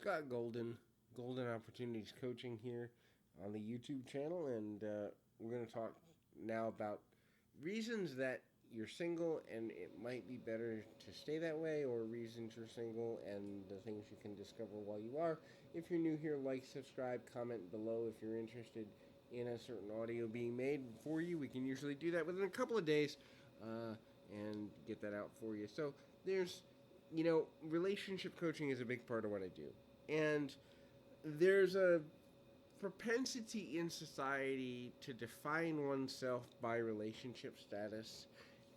Scott Golden, Golden Opportunities Coaching here on the YouTube channel, and we're going to talk now about reasons that you're single and it might be better to stay that way, or reasons you're single and the things you can discover while you are. If you're new here, like, subscribe, comment below if you're interested in a certain audio being made for you. We can usually do that within a couple of days and get that out for you. So there's relationship coaching is a big part of what I do. And there's a propensity in society to define oneself by relationship status,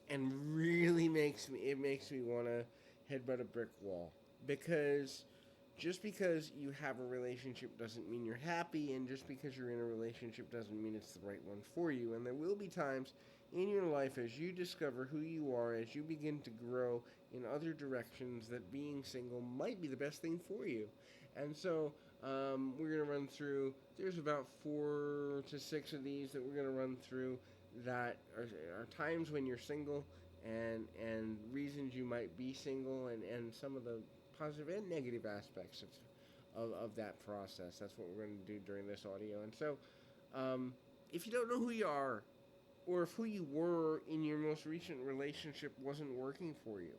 and really makes me want to headbutt a brick wall, because just because you have a relationship doesn't mean you're happy, and just because you're in a relationship doesn't mean it's the right one for you. And there will be times in your life, as you discover who you are, as you begin to grow in other directions, that being single might be the best thing for you. And so we're going to run through, there's about 4 to 6 of these that we're going to run through that are times when you're single, and reasons you might be single, and some of the positive and negative aspects of that process. That's what we're going to do during this audio. And so if you don't know who you are, or if who you were in your most recent relationship wasn't working for you,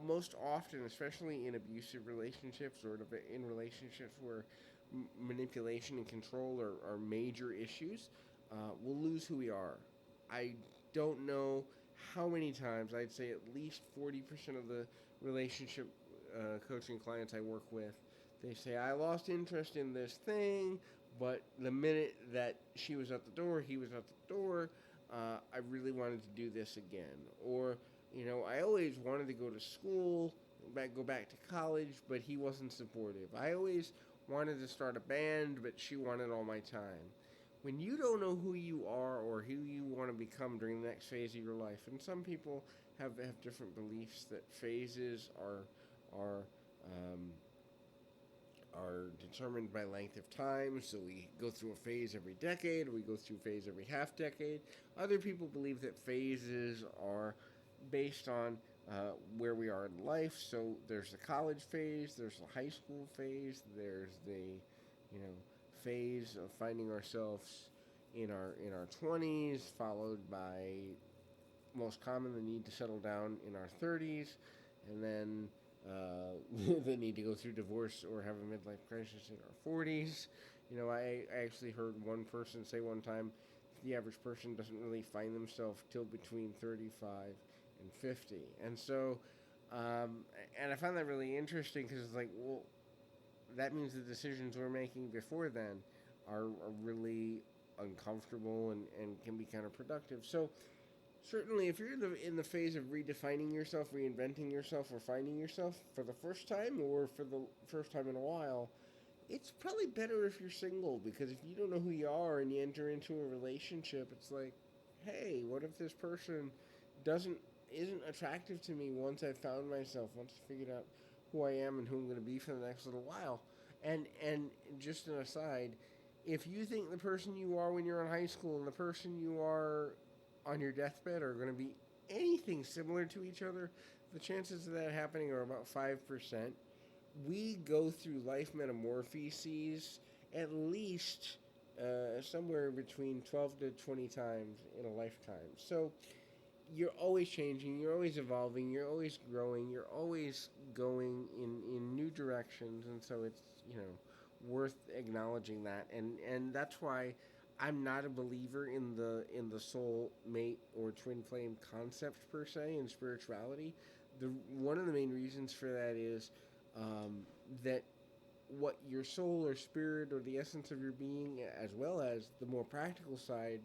most often, especially in abusive relationships or in relationships where manipulation and control are major issues, we'll lose who we are. I don't know how many times, I'd say at least 40% of the relationship coaching clients I work with, they say, I lost interest in this thing, but the minute that she was at the door, he was at the door, I really wanted to do this again. Or, I always wanted to go to school, go back to college, but he wasn't supportive. I always wanted to start a band, but she wanted all my time. When you don't know who you are or who you want to become during the next phase of your life, and some people have different beliefs that phases are determined by length of time. So we go through a phase every decade, or we go through a phase every half decade. Other people believe that phases are based on where we are in life. So there's the college phase, there's the high school phase, there's the phase of finding ourselves in our 20s, followed by, most common, the need to settle down in our 30s, and then the need to go through divorce or have a midlife crisis in our 40s. I actually heard one person say one time the average person doesn't really find themselves till between 35 and 50. And so, and I found that really interesting, because it's like, well, that means the decisions we're making before then are really uncomfortable and can be counterproductive. So certainly, if you're in the phase of redefining yourself, reinventing yourself, or finding yourself for the first time, or for the first time in a while, it's probably better if you're single, because if you don't know who you are and you enter into a relationship, it's like, hey, what if this person isn't attractive to me once I've found myself, once I figured out who I am and who I'm going to be for the next little while. And just an aside, if you think the person you are when you're in high school and the person you are on your deathbed are going to be anything similar to each other, the chances of that happening are about 5%. We go through life metamorphoses at least somewhere between 12 to 20 times in a lifetime. So you're always changing, you're always evolving, you're always growing, you're always going in new directions, and so it's worth acknowledging that, and that's why I'm not a believer in the soul mate or twin flame concept per se in spirituality. One of the main reasons for that is that what your soul or spirit or the essence of your being, as well as the more practical side,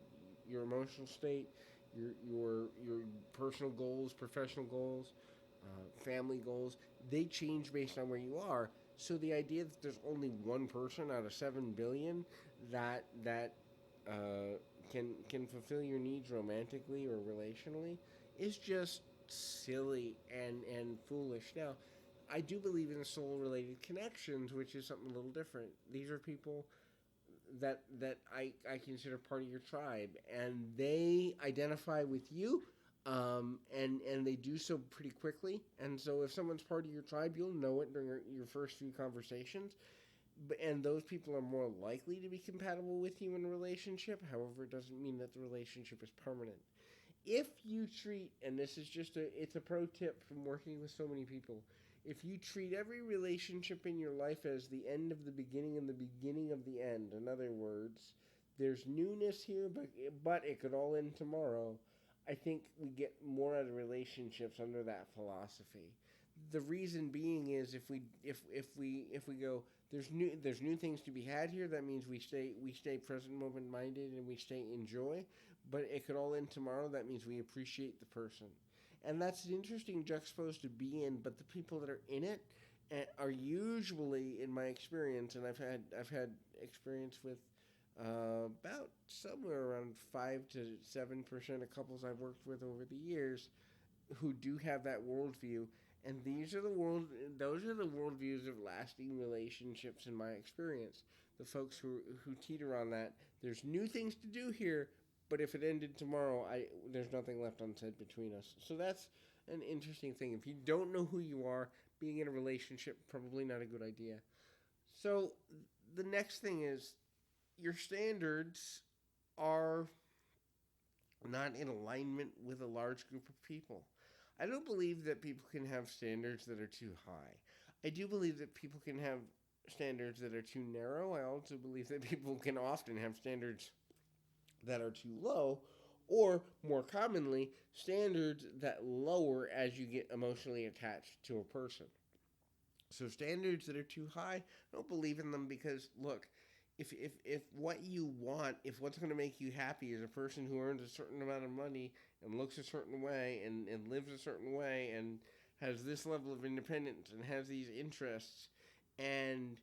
your emotional state, your personal goals, professional goals, family goals, they change based on where you are. So the idea that there's only one person out of 7 billion that can fulfill your needs romantically or relationally is just silly and foolish. Now, I do believe in soul-related connections, which is something a little different. These are people that I consider part of your tribe, and they identify with you and they do so pretty quickly. And so if someone's part of your tribe, you'll know it during your first few conversations. And those people are more likely to be compatible with you in a relationship. However, it doesn't mean that the relationship is permanent. If you treat, and this is just it's a pro tip from working with so many people, if you treat every relationship in your life as the end of the beginning and the beginning of the end, in other words, there's newness here, but it could all end tomorrow. I think we get more out of relationships under that philosophy. The reason being is if we go, there's new things to be had here. That means we stay present moment minded and we stay in joy. But it could all end tomorrow. That means we appreciate the person, and that's an interesting juxtaposed to be in. But the people that are in it are usually, in my experience, and I've had experience with about somewhere around 5 to 7% of couples I've worked with over the years who do have that worldview, and those are the worldviews of lasting relationships in my experience. The folks who teeter on that, there's new things to do here, but if it ended tomorrow, there's nothing left unsaid between us. So that's an interesting thing. If you don't know who you are, being in a relationship probably not a good idea. So the next thing is your standards are not in alignment with a large group of people. I don't believe that people can have standards that are too high. I do believe that people can have standards that are too narrow. I also believe that people can often have standards that are too low, or more commonly, standards that lower as you get emotionally attached to a person. So standards that are too high, I don't believe in them because, look, if what you want, if what's going to make you happy is a person who earns a certain amount of money and looks a certain way and lives a certain way and has this level of independence and has these interests, and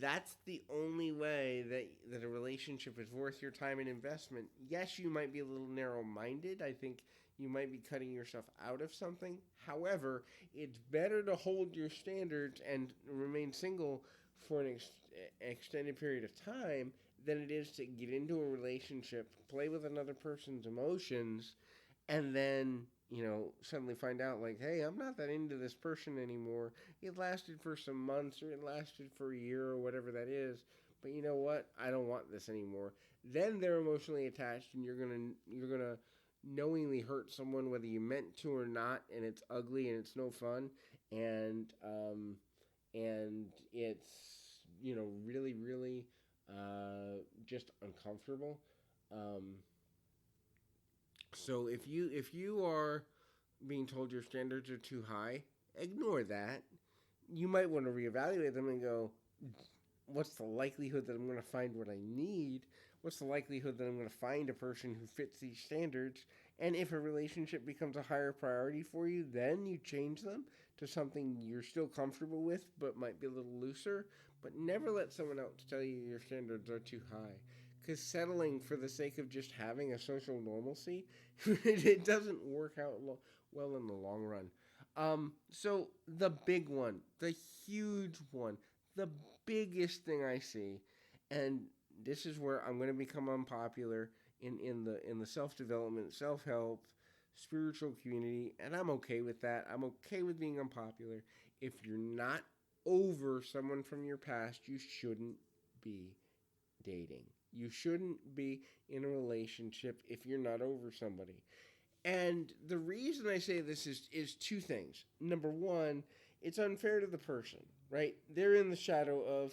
that's the only way that a relationship is worth your time and investment, yes, you might be a little narrow-minded. I think you might be cutting yourself out of something. However, it's better to hold your standards and remain single for an extended period of time than it is to get into a relationship, play with another person's emotions, and then, suddenly find out, like, hey, I'm not that into this person anymore. It lasted for some months, or it lasted for a year, or whatever that is. But you know what? I don't want this anymore. Then they're emotionally attached, and you're gonna knowingly hurt someone, whether you meant to or not, and it's ugly and it's no fun, and it's really, really just uncomfortable. Um, so if you are being told your standards are too high, ignore that. You might want to reevaluate them and go, what's the likelihood that I'm going to find what I need? What's the likelihood that I'm going to find a person who fits these standards? And if a relationship becomes a higher priority for you, then you change them to something you're still comfortable with but might be a little looser. But never let someone else tell you your standards are too high. Because settling for the sake of just having a social normalcy, it doesn't work out well in the long run. So the big one, the huge one, the biggest thing I see, and this is where I'm going to become unpopular in the self development, self help, spiritual community, and I'm okay with that. I'm okay with being unpopular. If you're not over someone from your past, you shouldn't be dating. You shouldn't be in a relationship if you're not over somebody. And the reason I say this is two things. Number one, it's unfair to the person, right? They're in the shadow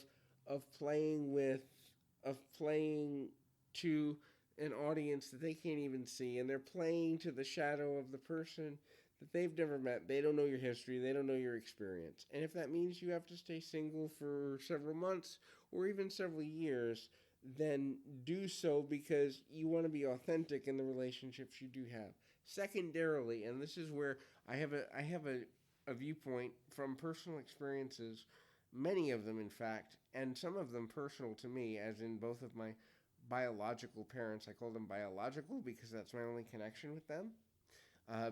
of playing with of playing to an audience that they can't even see, and they're playing to the shadow of the person that they've never met. They don't know your history, they don't know your experience. And if that means you have to stay single for several months or even several years, then do so because you want to be authentic in the relationships you do have. Secondarily, and this is where I have a viewpoint from personal experiences, many of them in fact, and some of them personal to me, as in both of my biological parents. I call them biological because that's my only connection with them,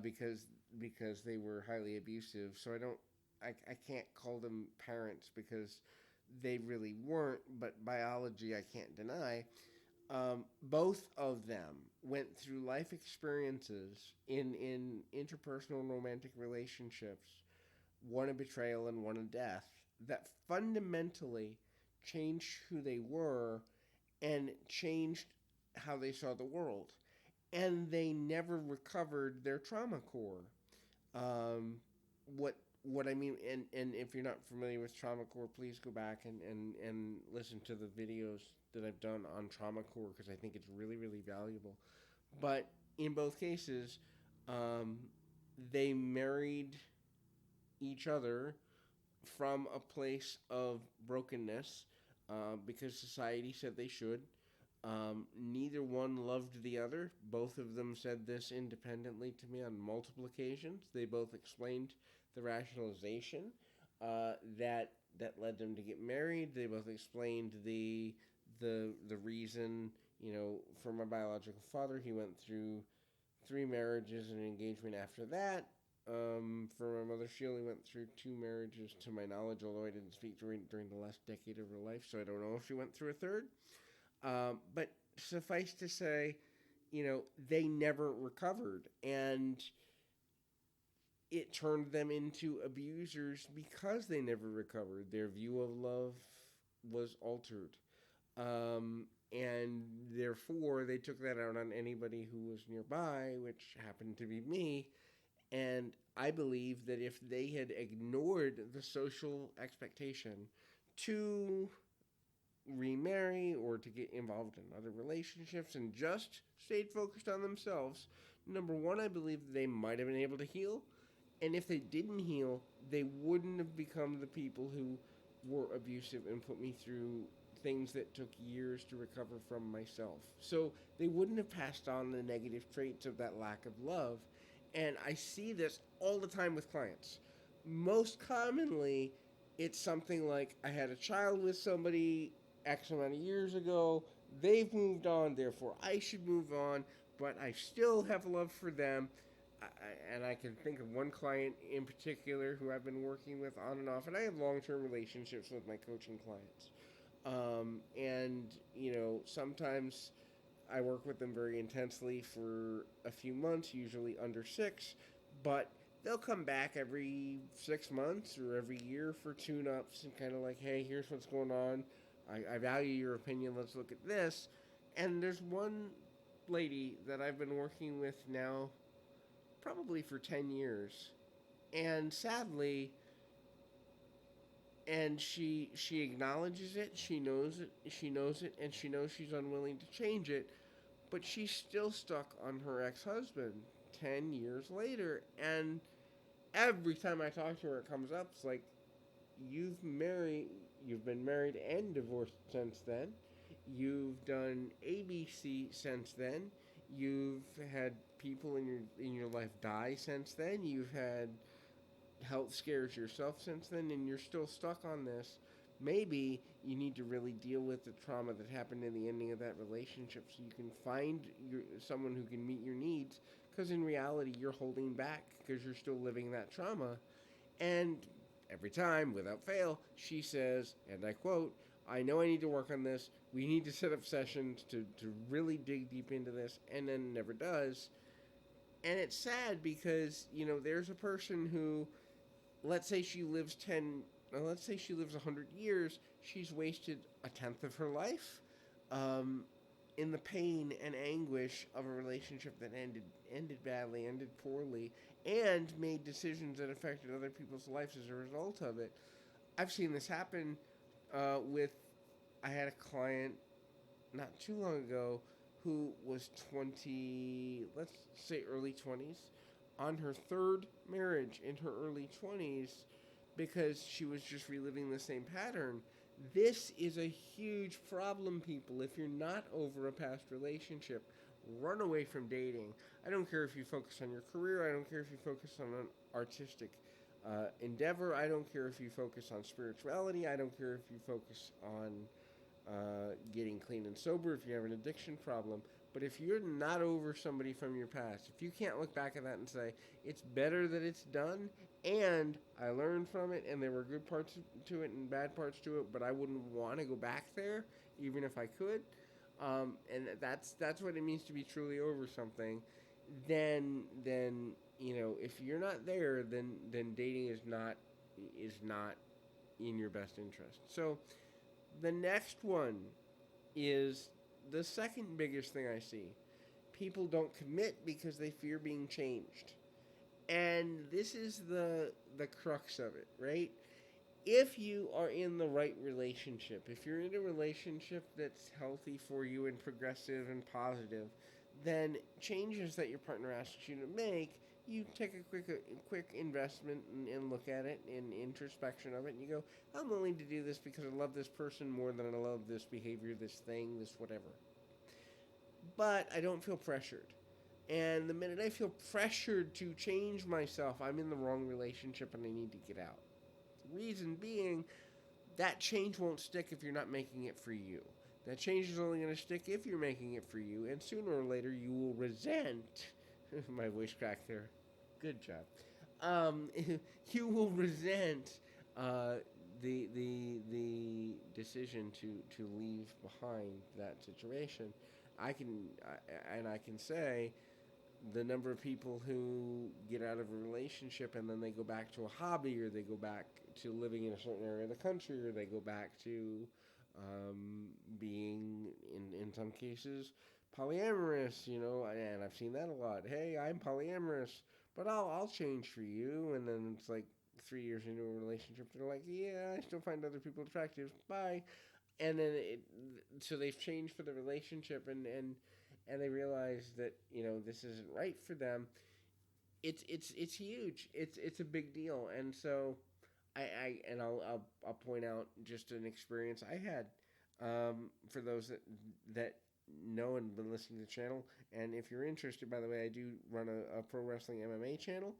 because they were highly abusive. So I can't call them parents because they really weren't, but biology I can't deny. Both of them went through life experiences in interpersonal and romantic relationships, one a betrayal and one a death, that fundamentally changed who they were and changed how they saw the world. And they never recovered their trauma core. Um, what I mean, and if you're not familiar with trauma core, please go back and listen to the videos that I've done on trauma core because I think it's really, really valuable. But in both cases, um, they married each other from a place of brokenness because society said they should. Neither one loved the other. Both of them said this independently to me on multiple occasions. They both explained the rationalization that led them to get married. They both explained the reason. For my biological father, he went through three marriages and an engagement after that. For my mother, she only went through two marriages, to my knowledge, although I didn't speak during the last decade of her life, so I don't know if she went through a third. But suffice to say, they never recovered, and it turned them into abusers because they never recovered. Their view of love was altered. And therefore, they took that out on anybody who was nearby, which happened to be me. And I believe that if they had ignored the social expectation to remarry or to get involved in other relationships and just stayed focused on themselves, number one, I believe they might have been able to heal. And if they didn't heal, they wouldn't have become the people who were abusive and put me through things that took years to recover from myself. So they wouldn't have passed on the negative traits of that lack of love. And I see this all the time with clients. Most commonly, it's something like I had a child with somebody X amount of years ago. They've moved on, therefore I should move on, but I still have love for them. And I can think of one client in particular who I've been working with on and off, and I have long-term relationships with my coaching clients. Sometimes I work with them very intensely for a few months, usually under 6, but they'll come back every 6 months or every year for tune-ups and kind of like, hey, here's what's going on. I value your opinion. Let's look at this. And there's one lady that I've been working with now probably for 10 years. And sadly, and she acknowledges it, she knows it, and she knows she's unwilling to change it, but she's still stuck on her ex-husband 10 years later. And every time I talk to her, it comes up. It's like, you've been married and divorced since then. You've done ABC since then. You've had people in your life die since then. You've had health scares yourself since then, and you're still stuck on this. Maybe you need to really deal with the trauma that happened in the ending of that relationship so you can find someone who can meet your needs, because in reality you're holding back because you're still living that trauma. And every time, without fail, she says, and I quote, I know I need to work on this. We need to set up sessions to really dig deep into this, and then never does. And it's sad because, there's a person who, let's say she lives 100 years, she's wasted a tenth of her life in the pain and anguish of a relationship that ended badly, ended poorly, and made decisions that affected other people's lives as a result of it. I've seen this happen I had a client not too long ago who was 20, let's say early 20s, on her third marriage in her early 20s because she was just reliving the same pattern. This is a huge problem, people. If you're not over a past relationship, run away from dating. I don't care if you focus on your career. I don't care if you focus on an artistic endeavor. I don't care if you focus on spirituality. I don't care if you focus on getting clean and sober, if you have an addiction problem. But if you're not over somebody from your past, if you can't look back at that and say, it's better that it's done, and I learned from it, and there were good parts to it and bad parts to it, but I wouldn't want to go back there, even if I could, And that's what it means to be truly over something. Then if you're not there, then dating is not in your best interest. So the next one is the second biggest thing I see. People don't commit because they fear being changed. And this is the crux of it, right? If you are in the right relationship, if you're in a relationship that's healthy for you and progressive and positive, then changes that your partner asks you to make, you take a quick investment and look at it in introspection of it, and you go, I'm willing to do this because I love this person more than I love this behavior, this thing, this whatever. But I don't feel pressured. And the minute I feel pressured to change myself, I'm in the wrong relationship and I need to get out. Reason being, that change won't stick if you're not making it for you. That change is only going to stick if you're making it for you, and sooner or later you will resent. My voice cracked there. Good job. You will resent uh, the decision to leave behind that situation. I can say the number of people who get out of a relationship and then they go back to a hobby, or they go back to living in a certain area of the country, or they go back to being in some cases polyamorous, and I've seen that a lot. Hey, I'm polyamorous, but I'll change for you. And then it's like 3 years into a relationship, they're like, yeah, I still find other people attractive. Bye. And then so they've changed for the relationship, and they realize that this isn't right for them. It's huge. It's a big deal. And so I'll point out just an experience I had, for those that know and been listening to the channel. And if you're interested, by the way, I do run a pro wrestling MMA channel.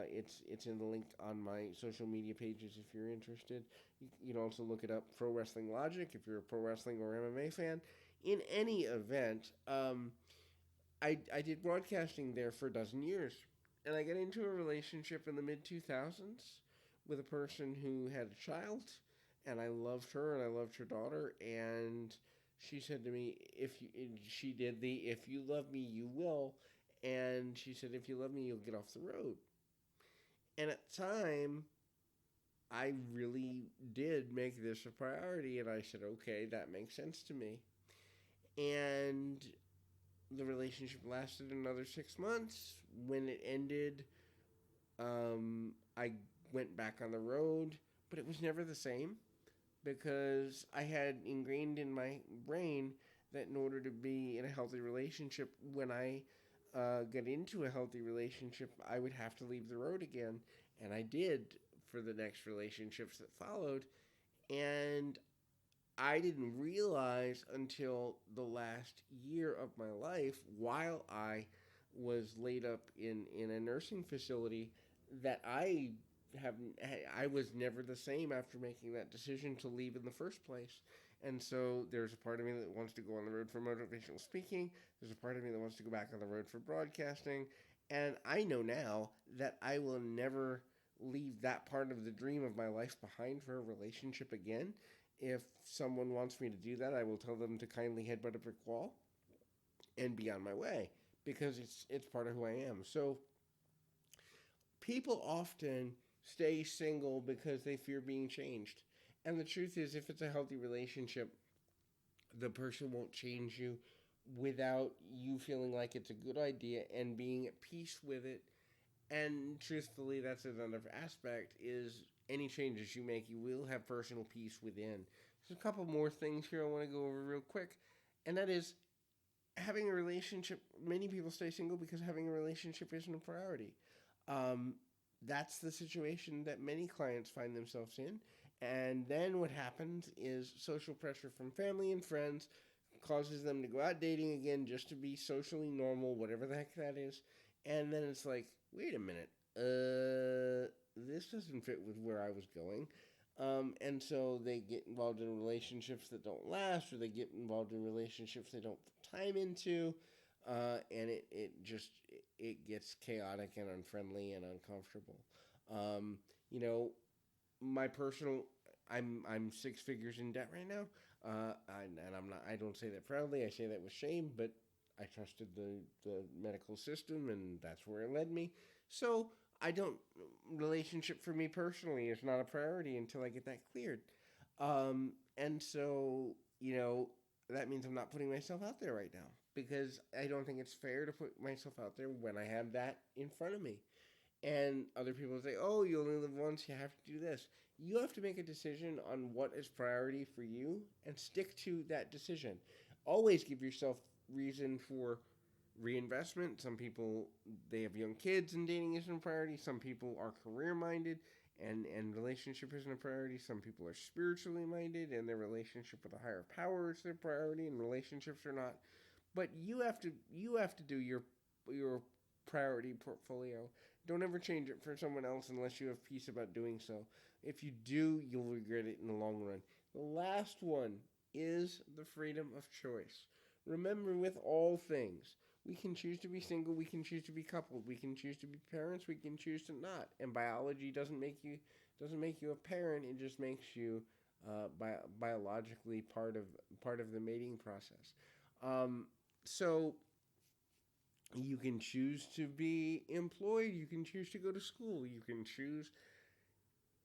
It's in the link on my social media pages if you're interested. You can also look it up, Pro Wrestling Logic, if you're a pro wrestling or MMA fan. In any event, I did broadcasting there for a dozen years, and I got into a relationship in the mid 2000s with a person who had a child, and I loved her and I loved her daughter. And she said to me, "If you," she did the "If you love me, you will," and she said, "If you love me, you'll get off the road." And at the time, I really did make this a priority, and I said, "Okay, that makes sense to me." And the relationship lasted another 6 months. When it ended, I went back on the road, but it was never the same, because I had ingrained in my brain that in order to be in a healthy relationship, when I got into a healthy relationship, I would have to leave the road again. And I did for the next relationships that followed. And I didn't realize until the last year of my life, while I was laid up in a nursing facility, that have I was never the same after making that decision to leave in the first place. And so there's a part of me that wants to go on the road for motivational speaking. There's a part of me that wants to go back on the road for broadcasting. And I know now that I will never leave that part of the dream of my life behind for a relationship again. If someone wants me to do that, I will tell them to kindly headbutt a brick wall and be on my way, because it's part of who I am. So people often stay single because they fear being changed. And the truth is, if it's a healthy relationship, the person won't change you without you feeling like it's a good idea and being at peace with it. And truthfully, that's another aspect, is any changes you make, you will have personal peace within. There's a couple more things here I want to go over real quick, and that is having a relationship. Many people stay single because having a relationship isn't a priority. Um, that's the situation that many clients find themselves in. And then what happens is social pressure from family and friends causes them to go out dating again just to be socially normal, whatever the heck that is. And then it's like, wait a minute, this doesn't fit with where I was going. And so they get involved in relationships that don't last, or they get involved in relationships they don't put time into, and it gets chaotic and unfriendly and uncomfortable. Um, you know, my personal I'm six figures in debt right now, and I'm not. I don't say that proudly. I say that with shame, but I trusted the medical system, and that's where it led me. So I don't. Relationship for me personally is not a priority until I get that cleared. And so that means I'm not putting myself out there right now because I don't think it's fair to put myself out there when I have that in front of me. And other people say, "Oh, you only live once. You have to do this." You have to make a decision on what is priority for you and stick to that decision. Always give yourself reason for reinvestment. Some people they have young kids and dating isn't a priority. Some people are career minded and relationship isn't a priority. Some people are spiritually minded and their relationship with a higher power is their priority and relationships are not. But you have to do your priority portfolio. Don't ever change it for someone else unless you have peace about doing so. If you do, you'll regret it in the long run. The last one is the freedom of choice. Remember, with all things, we can choose to be single, we can choose to be coupled, we can choose to be parents, we can choose to not. And biology doesn't make you a parent; it just makes you biologically part of the mating process. So you can choose to be employed, you can choose to go to school, you can choose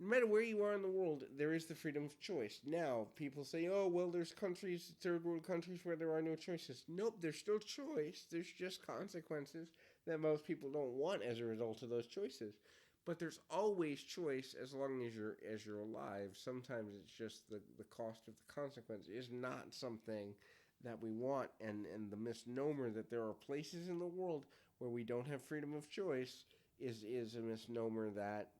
no matter where you are in the world, there is the freedom of choice. Now, people say, "Oh, well, there's countries, third world countries, where there are no choices." Nope, there's still choice. There's just consequences that most people don't want as a result of those choices. But there's always choice as long as you're alive. Sometimes it's just the cost of the consequence is not something that we want, and the misnomer that there are places in the world where we don't have freedom of choice is a misnomer that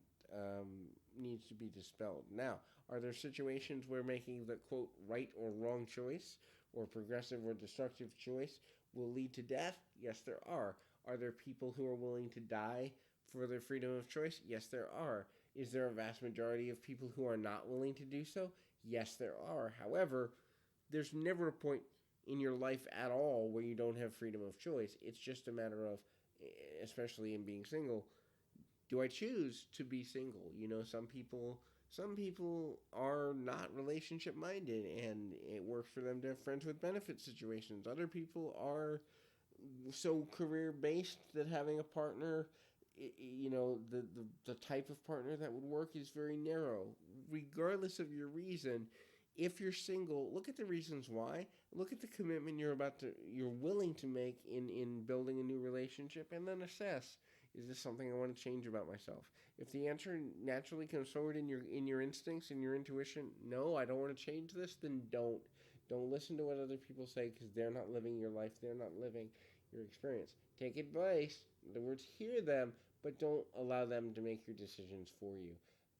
needs to be dispelled. Now, are there situations where making the quote right or wrong choice or progressive or destructive choice will lead to death? Yes, there are. Are there people who are willing to die for their freedom of choice? Yes, there are. Is there a vast majority of people who are not willing to do so? Yes, there are. However, there's never a point in your life at all where you don't have freedom of choice. It's just a matter of, especially in being single, do I choose to be single? Some people are not relationship minded and it works for them to have friends with benefit situations. Other people are so career based that having a partner, the type of partner that would work is very narrow. Regardless of your reason, if you're single, look at the reasons why. Look at the commitment you're willing to make in building a new relationship, and then assess: is this something I want to change about myself? If the answer naturally comes forward in your instincts and your intuition, no, I don't want to change this, then don't listen to what other people say because they're not living your life. They're not living your experience. Take advice. In other words, hear them, but don't allow them to make your decisions for you.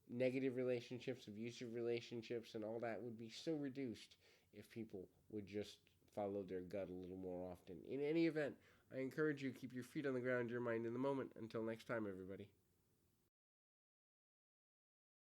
Negative relationships, abusive relationships, and all that would be so reduced if people would just follow their gut a little more often. In any event, I encourage you to keep your feet on the ground, your mind in the moment. Until next time, everybody.